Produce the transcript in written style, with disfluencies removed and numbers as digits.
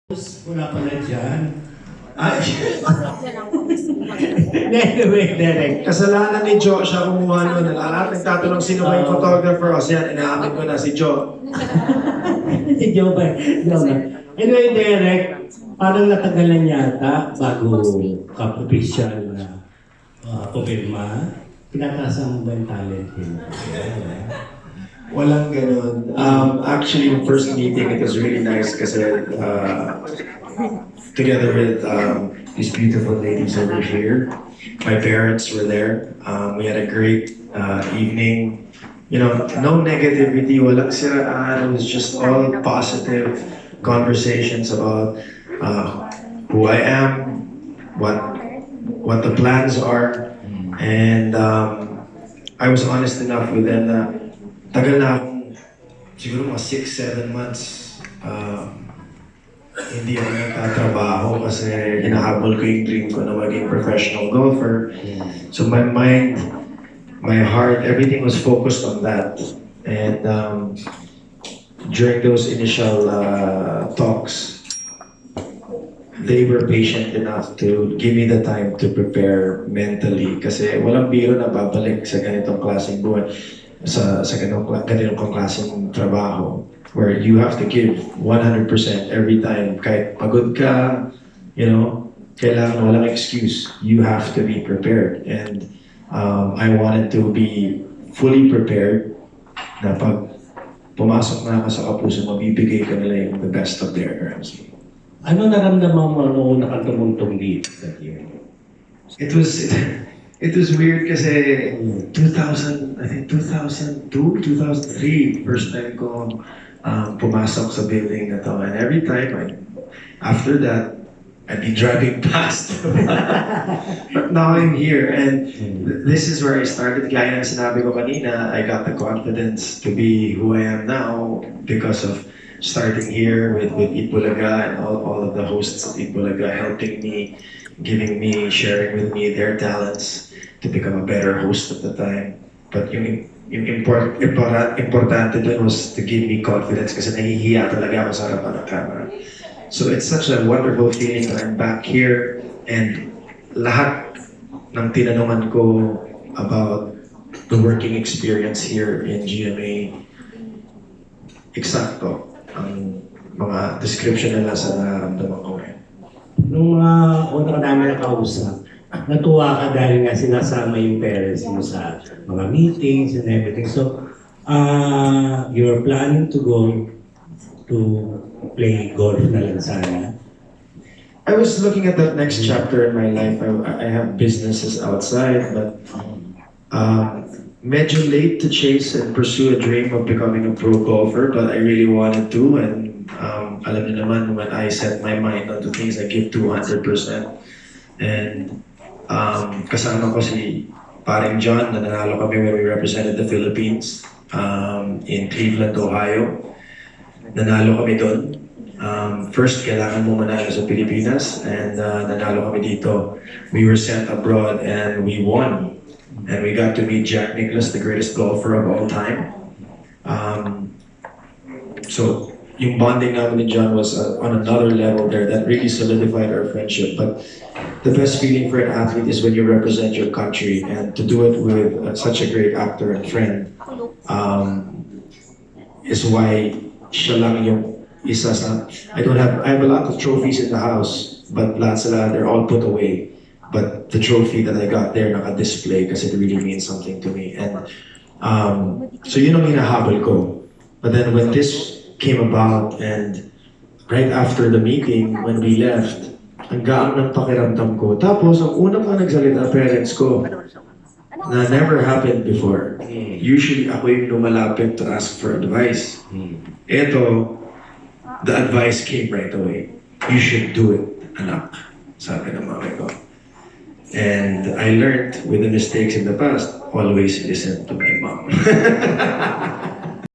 Wala pala dyan. Ay, anyway, Derek. Kasalanan ni Joe siya kumuha nun. Lahat nagtatanong sino ba yung photographer. O siya, inaamin ko na si Joe. Si Joe ba? Anyway, Derek, parang natagalan yata bago ka-official na pumirma. Tinatasan mo ba yung talent mo? Walang ganun. Actually, yung first meeting, it was really nice kasi together with these beautiful ladies over here, my parents were there. We had a great evening. You know, no negativity, walang siraan. It was just all positive conversations about who I am, what the plans are, and I was honest enough with them na tagal na akong, siguro mga 6-7 months, hindi ako nagtatrabaho kasi hinahabol ko yung dream ko na maging professional golfer. So my mind, my heart, everything was focused on that. And during those initial talks, they were patient enough to give me the time to prepare mentally. Kasi walang biro na babalik sa ganitong klaseng buhay. Sa ganitong klaseng trabaho where you have to give 100% every time. Kahit pagod ka, you know, kailangan walang excuse. You have to be prepared. And I wanted to be fully prepared na pag pumasok na ako sa Kapuso, mabibigay ka nila yung the best of their arms. Ano naramdaman mo noong nakatumuntong dito sa year? It was weird kasi 2000, I think 2002, 2003, first time ko pumasok sa building na to. And every time, after that, I'd be driving past. But now I'm here, and this is where I started. Gaya ng sinabi ko kanina, I got the confidence to be who I am now because of starting here with Itbulaga and all of the hosts of Itbulaga helping me, giving me, sharing with me their talents to become a better host at the time. But yung importante dun was to give me confidence kasi nahihiya talaga ako sa harapan ng camera. So it's such a wonderful feeling that I'm back here and lahat ng tinanungan ko about the working experience here in GMA, eksakto ang mga description nila sa nararamdaman ko ngayon. Nung una namin nakausap, natuwa ka dahil nga sinasama yung parents mo sa mga meetings and everything. So, you're planning to go to play golf na lang sana? I was looking at that next chapter in my life. I have businesses outside, but medyo late to chase and pursue a dream of becoming a pro golfer, but I really wanted to. And alam niyo naman, when I set my mind onto things, I give 200%. And kasama ko si Paring John na nanalo kami when we represented the Philippines in Cleveland, Ohio. Nanalo kami doon. First, kailangan mo manalo sa Pilipinas and nanalo kami dito. We were sent abroad and we won. And we got to meet Jack Nicklaus, the greatest golfer of all time. So, yung bonding namin ni John was on another level there that really solidified our friendship. But the best feeling for an athlete is when you represent your country, and to do it with such a great actor and friend is why siya lang yung isa sa... I have a lot of trophies in the house, but lahat sila, they're all put away. But the trophy that I got there naka-display kasi it really means something to me. And so yun ang hinahabol ko. But then when this came about and right after the meeting, when we left, ang gaan ng pakiramdam ko. Tapos, ang unang mga nagsalita parents ko na never happened before. Usually, ako yung lumalapit to ask for advice. Eto, the advice came right away. You should do it, anak. Sabi ng mami ko. And I learned with the mistakes in the past, always listen to my mom.